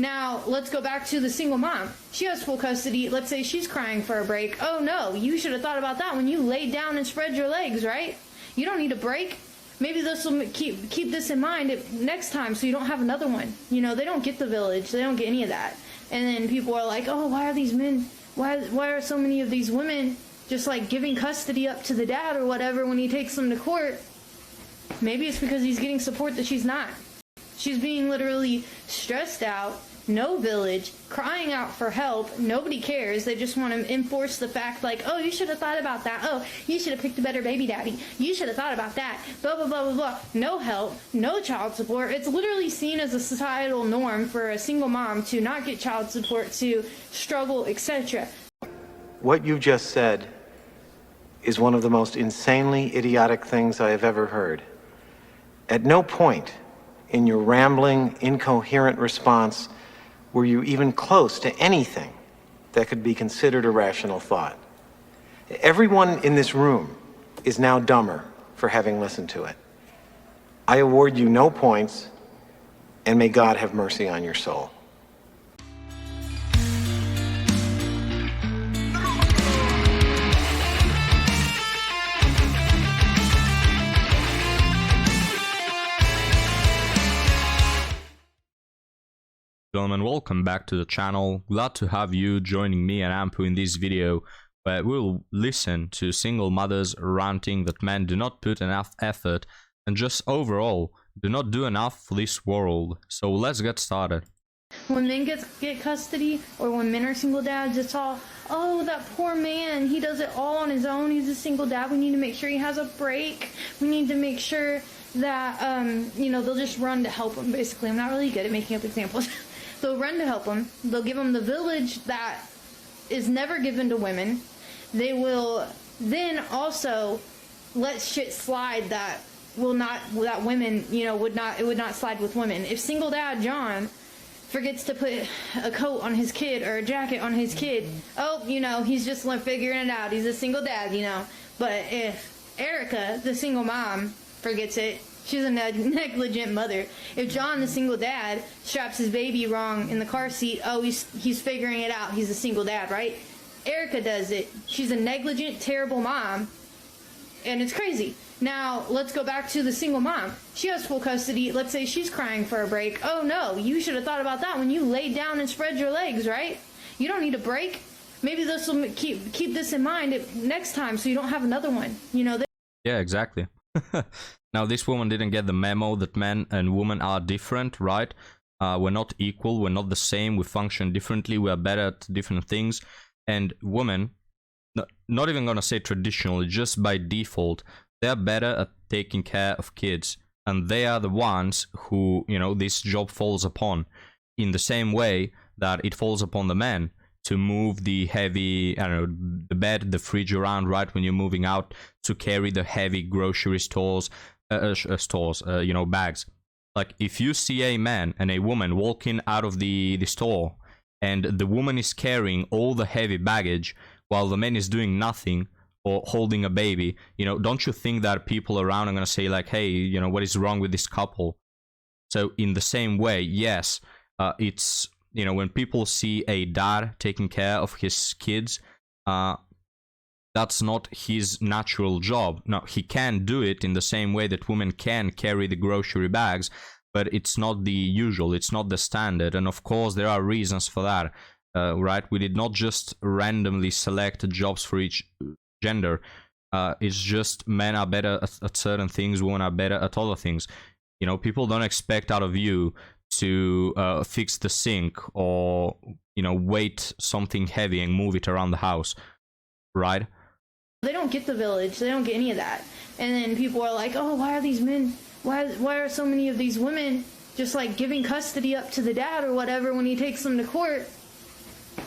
Now, let's go back to the single mom. She has full custody. Let's say she's crying for a break. Oh no, you should have thought about that when you laid down and spread your legs, right? You don't need a break. Maybe this will keep this in mind next time so you don't have another one. You know, they don't get the village. They don't get any of that. And then people are like, oh, why are these men, why are so many of these women just like giving custody up to the dad or whatever when he takes them to court? Maybe it's because he's getting support that she's not. She's being literally stressed out, no village, crying out for help. Nobody cares. They just want to enforce the fact like, oh, you should have thought about that. Oh, you should have picked a better baby daddy. You should have thought about that. Blah, blah, blah, blah, blah. No help, no child support. It's literally seen as a societal norm for a single mom to not get child support, to struggle, etc. What you just said is one of the most insanely idiotic things I have ever heard. At no point in your rambling, incoherent response were you even close to anything that could be considered a rational thought. Everyone in this room is now dumber for having listened to it. I award you no points, and may God have mercy on your soul. Gentlemen, welcome back to the channel. Glad to have you joining me and Ampu in this video where we'll listen to single mothers ranting that men do not put enough effort and just overall do not do enough for this world. So let's get started. When men get custody, or when men are single dads, it's all, oh, that poor man, he does it all on his own, he's a single dad, we need to make sure he has a break, we need to make sure that, you know, they'll just run to help him, basically. I'm not really good at making up examples. They'll run to help him. They'll give him the village that is never given to women. They will then also let shit slide that women, you know, it would not slide with women. If single dad John forgets to put a coat on his kid or a jacket on his kid, oh, you know, he's just figuring it out. He's a single dad, you know. But if Erica, the single mom, forgets it, she's a negligent mother. If John, the single dad, straps his baby wrong in the car seat, oh, he's figuring it out. He's a single dad, right? Erica does it. She's a negligent, terrible mom, and it's crazy. Now, let's go back to the single mom. She has full custody. Let's say she's crying for a break. Oh, no, you should have thought about that when you laid down and spread your legs, right? You don't need a break. Maybe this will keep this in mind next time so you don't have another one. You know? Yeah, exactly. Now, this woman didn't get the memo that men and women are different, right? We're not equal, we're not the same, we function differently, we are better at different things. And women, not even gonna say traditionally, just by default, they're better at taking care of kids. And they are the ones who, you know, this job falls upon. In the same way that it falls upon the men to move the heavy, I don't know, the bed, the fridge around, right, when you're moving out, to carry the heavy grocery you know, bags. Like, if you see a man and a woman walking out of the store, and the woman is carrying all the heavy baggage while the man is doing nothing or holding a baby, you know, don't you think that people around are going to say like, hey, you know, what is wrong with this couple? So in the same way, yes, it's, you know, when people see a dad taking care of his kids, that's not his natural job. Now, he can do it in the same way that women can carry the grocery bags, but it's not the usual, it's not the standard. And of course, there are reasons for that, right? We did not just randomly select jobs for each gender. It's just men are better at certain things, women are better at other things. You know, people don't expect out of you to fix the sink or, you know, weight something heavy and move it around the house, right? They don't get the village. They don't get any of that. And then people are like, oh, why are these men, why are so many of these women just like giving custody up to the dad or whatever when he takes them to court?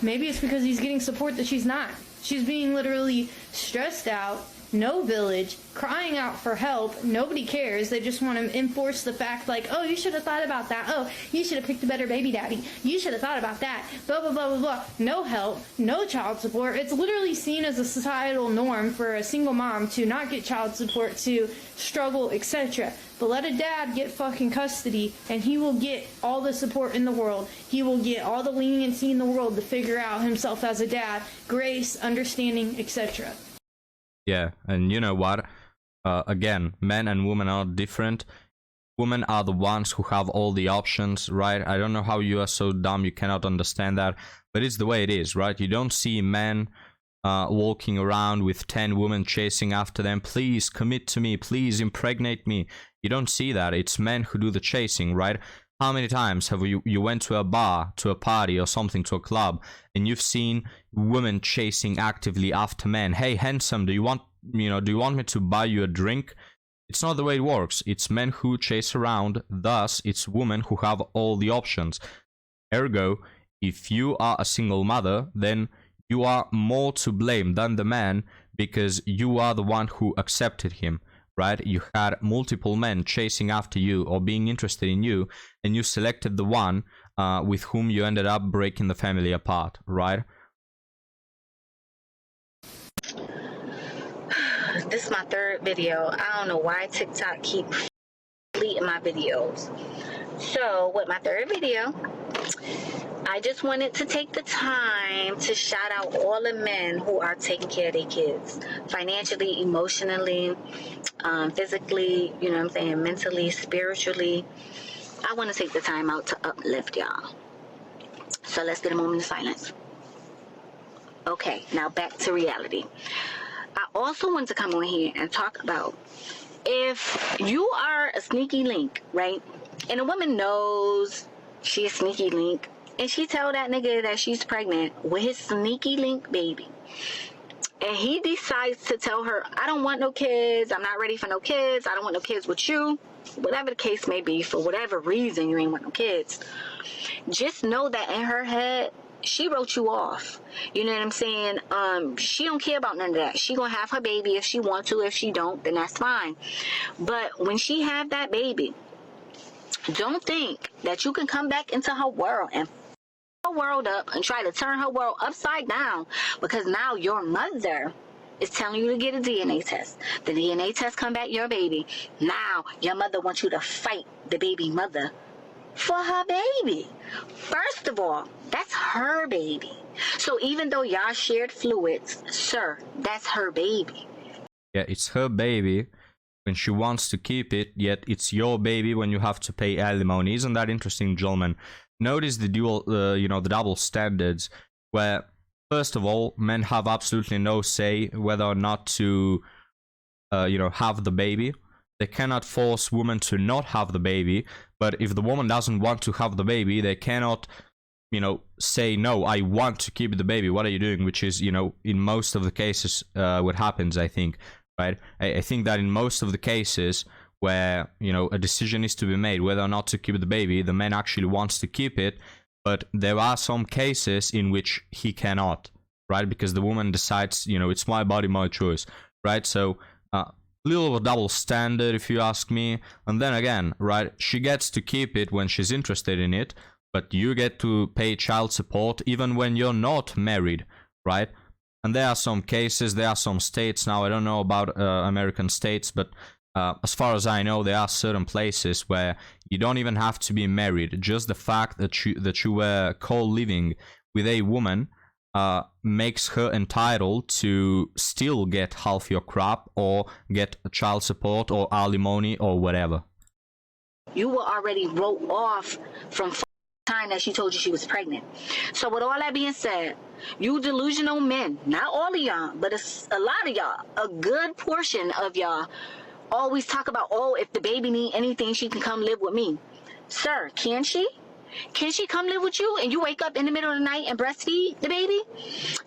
Maybe it's because he's getting support that she's not. She's being literally stressed out, no village, crying out for help. Nobody cares. They just want to enforce the fact like, oh, you should have thought about that. Oh, you should have picked a better baby daddy. You should have thought about that. Blah, blah, blah, blah, blah. No help, no child support. It's literally seen as a societal norm for a single mom to not get child support, to struggle, etc. But let a dad get fucking custody and he will get all the support in the world. He will get all the leniency in the world to figure out himself as a dad, grace, understanding, etc. Yeah, and you know what? Again, men and women are different. Women are the ones who have all the options, right? I don't know how you are so dumb you cannot understand that, but it's the way it is, right? You don't see men walking around with 10 women chasing after them. Please commit to me, please impregnate me. You don't see that. It's men who do the chasing, right? How many times have you went to a bar, to a party or something, to a club, and you've seen women chasing actively after men? Hey, handsome, do you want me to buy you a drink? It's not the way it works. It's men who chase around, thus it's women who have all the options. Ergo, if you are a single mother, then you are more to blame than the man, because you are the one who accepted him. Right? You had multiple men chasing after you or being interested in you, and you selected the one with whom you ended up breaking the family apart, right? This is my third video. I don't know why TikTok keep deleting my videos. So with my third video, I just wanted to take the time to shout out all the men who are taking care of their kids, financially, emotionally, physically, you know what I'm saying, mentally, spiritually. I want to take the time out to uplift y'all. So let's get a moment of silence. Okay, now back to reality. I also want to come on here and talk about, if you are a sneaky link, right, and a woman knows she's a sneaky link, and she tell that nigga that she's pregnant with his sneaky link baby, and he decides to tell her, I don't want no kids, I'm not ready for no kids, I don't want no kids with you, whatever the case may be, for whatever reason you ain't want no kids, just know that in her head, she wrote you off. You know what I'm saying? She don't care about none of that. She gonna have her baby if she want to. If she don't, then that's fine. But when she have that baby, don't think that you can come back into her world and her world up and try to turn her world upside down, because now your mother is telling you to get a DNA test. The DNA test come back your baby. Now your mother wants you to fight the baby mother for her baby. First of all, that's her baby. So even though y'all shared fluids, sir, that's her baby. Yeah, it's her baby when she wants to keep it, yet it's your baby when you have to pay alimony. Isn't that interesting, gentlemen? Notice the the double standards, where first of all, men have absolutely no say whether or not to have the baby. They cannot force women to not have the baby, but if the woman doesn't want to have the baby, they cannot, say, no, I want to keep the baby. What are you doing? Which is, in most of the cases, what happens, I think, right? I think that in most of the cases where, a decision is to be made whether or not to keep the baby, the man actually wants to keep it, but there are some cases in which he cannot, right? Because the woman decides, it's my body, my choice, right? So, little of a double standard, if you ask me. And then again, right, she gets to keep it when she's interested in it, but you get to pay child support even when you're not married, right? And there are some cases, there are some states, now I don't know about American states, but as far as I know, there are certain places where you don't even have to be married. Just the fact that you were co-living with a woman makes her entitled to still get half your crop or get child support or alimony or whatever. You were already wrote off from time that she told you she was pregnant. So with all that being said, you delusional men, not all of y'all, but a lot of y'all, a good portion of y'all, always talk about, oh, if the baby need anything, she can come live with me. Sir, can she? Can she come live with you and you wake up in the middle of the night and breastfeed the baby?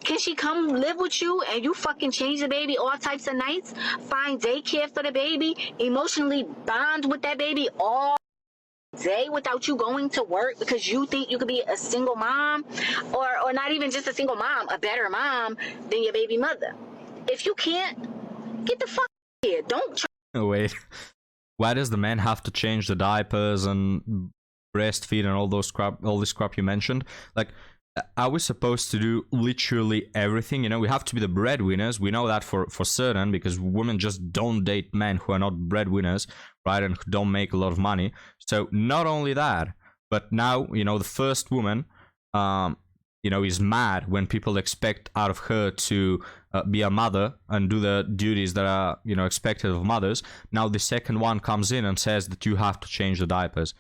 Can she come live with you and you fucking change the baby all types of nights? Find daycare for the baby? Emotionally bond with that baby all day without you going to work because you think you could be a single mom? Or not even just a single mom, a better mom than your baby mother. If you can't, Get the fuck here. Don't try. Oh, wait. Why does the man have to change the diapers and breastfeed and all this crap you mentioned? Like, are we supposed to do literally everything? You know, we have to be the breadwinners. We know that for certain, because women just don't date men who are not breadwinners, right? And who don't make a lot of money. So not only that, but now, you know, the first woman, you know, is mad when people expect out of her to be a mother and do the duties that are, you know, expected of mothers. Now the second one comes in and says that you have to change the diapers.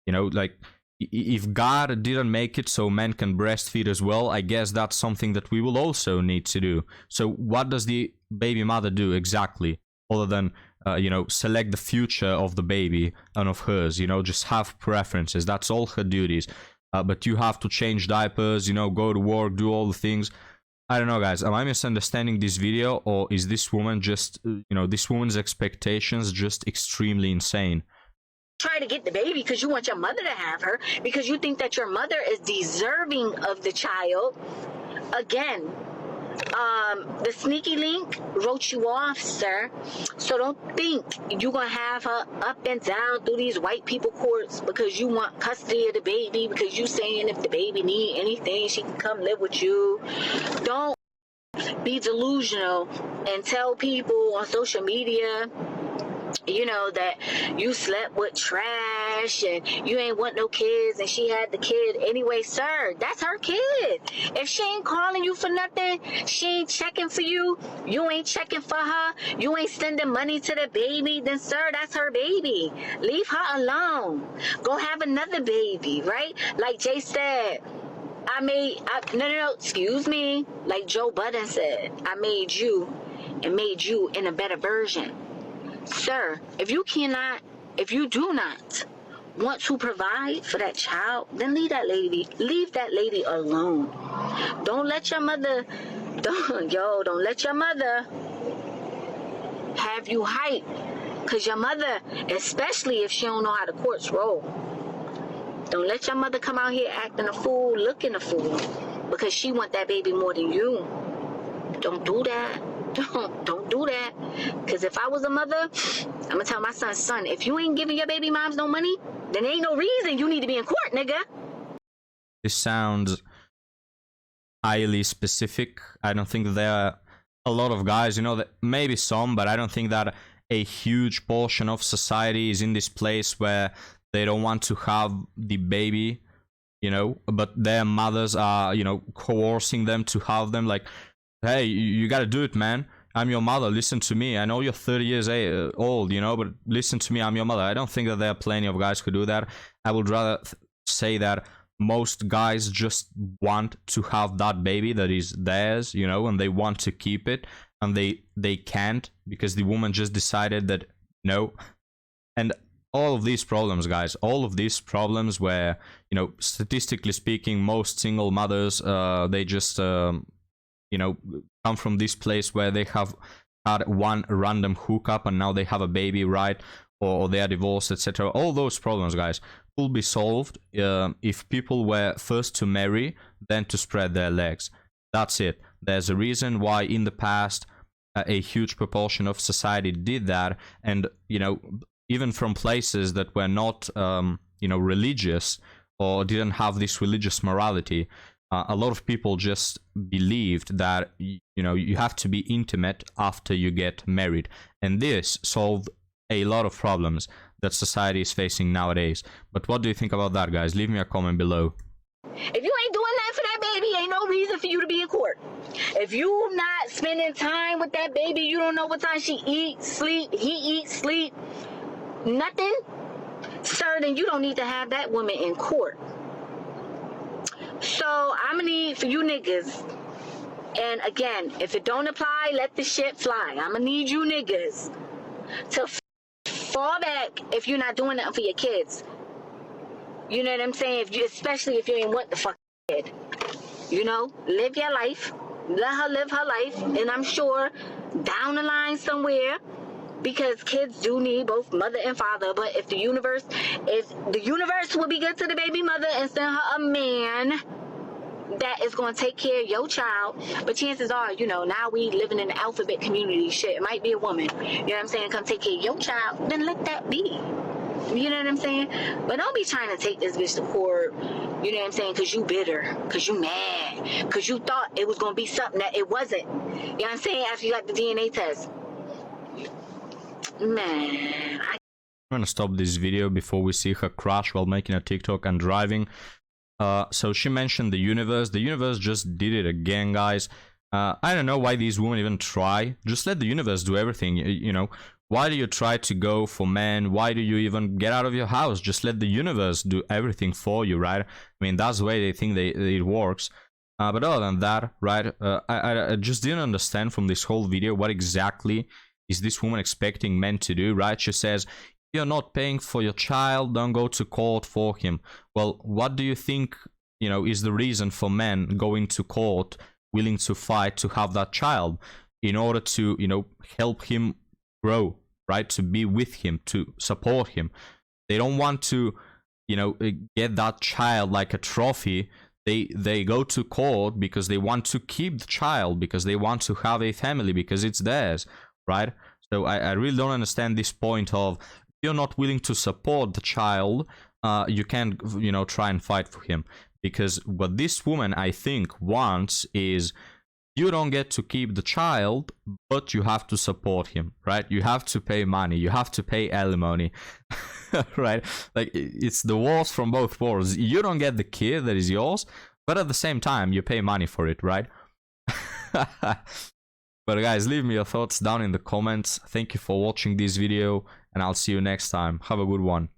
You know, like, if God didn't make it so men can breastfeed as well, I guess that's something that we will also need to do. So what does the baby mother do exactly, other than, you know, select the future of the baby and of hers? You know, just have preferences. That's all her duties. But you have to change diapers, you know, go to work, do all the things. I don't know, guys. Am I misunderstanding this video, or is this woman just, you know, this woman's expectations just extremely insane? Try to get the baby because you want your mother to have her, because you think that your mother is deserving of the child. Again, the sneaky link wrote you off, sir. So don't think you're gonna have her up and down through these white people courts because you want custody of the baby, because you saying if the baby need anything, she can come live with you. Don't be delusional and tell people on social media, you know, that you slept with trash and you ain't want no kids and she had the kid anyway. Sir, that's her kid. If she ain't calling you for nothing, she ain't checking for you, you ain't checking for her, you ain't sending money to the baby, then sir, that's her baby. Leave her alone. Go have another baby, right? Like Jay said, no, excuse me. Like Joe Budden said, I made you and made you in a better version. Sir, if you do not want to provide for that child, then leave that lady alone. Don't let your mother have you hype, because your mother, especially if she don't know how the courts roll, don't let your mother come out here acting a fool, looking a fool, because she want that baby more than you. Don't do that. Don't do that. Because if I was a mother, I'm going to tell my son, if you ain't giving your baby moms no money, then ain't no reason you need to be in court, nigga. This sounds highly specific. I don't think there are a lot of guys, you know, that maybe some, but I don't think that a huge portion of society is in this place where they don't want to have the baby, you know, but their mothers are, you know, coercing them to have them. Like, hey, you gotta do it, man. I'm your mother. Listen to me. I know you're 30 years old, you know, but listen to me. I'm your mother. I don't think that there are plenty of guys who do that. I would rather say that most guys just want to have that baby that is theirs, you know, and they want to keep it, and they can't because the woman just decided that no. And all of these problems, guys, all of these problems where, you know, statistically speaking, most single mothers, they just, you know, come from this place where they have had one random hookup and now they have a baby, right? Or they are divorced, etc. All those problems, guys, will be solved if people were first to marry, then to spread their legs. That's it. There's a reason why in the past a huge proportion of society did that, and, you know, even from places that were not, you know, religious or didn't have this religious morality, a lot of people just believed that, you know, you have to be intimate after you get married, and this solved a lot of problems that society is facing nowadays. But what do you think about that, guys? Leave me a comment below. If you ain't doing that for that baby, ain't no reason for you to be in court. If you not spending time with that baby, you don't know what time she eats, sleep, he eats, sleep, nothing, sir, then you don't need to have that woman in court. So I'm gonna need for you niggas, and again, if it don't apply, let the shit fly. I'm gonna need you niggas to fall back if you're not doing nothing for your kids. You know what I'm saying? Especially if you ain't want the fuck kid. You know, live your life. Let her live her life. And I'm sure down the line somewhere, because kids do need both mother and father. But if the universe would be good to the baby mother and send her a man, that is going to take care of your child, but chances are, you know, now we living in the alphabet community shit, it might be a woman, you know what I'm saying, come take care of your child, then let that be. You know what I'm saying? But don't be trying to take this bitch to court, you know what I'm saying, because you bitter, because you mad, because you thought it was going to be something that it wasn't. You know what I'm saying? After you got the DNA test. Man, I'm gonna stop this video before we see her crash while making a TikTok and driving. So she mentioned the universe. The universe just did it again, guys. I don't know why these women even try. Just let the universe do everything, you know. Why do you try to go for men? Why do you even get out of your house? Just let the universe do everything for you, right? I mean, that's the way they think it works. But other than that, right, I just didn't understand from this whole video what exactly is this woman expecting men to do, right? She says, if you're not paying for your child, don't go to court for him. Well, what do you think, you know, is the reason for men going to court, willing to fight to have that child in order to, you know, help him grow, right? To be with him, to support him. They don't want to, you know, get that child like a trophy. They go to court because they want to keep the child, because they want to have a family, because it's theirs, right? So I really don't understand this point of, if you're not willing to support the child, you can, you know, try and fight for him. Because what this woman, I think, wants is, you don't get to keep the child, but you have to support him, right? You have to pay money, you have to pay alimony, right? Like, it's the worst from both worlds. You don't get the kid that is yours, but at the same time, you pay money for it, right? But guys, leave me your thoughts down in the comments. Thank you for watching this video, and I'll see you next time. Have a good one.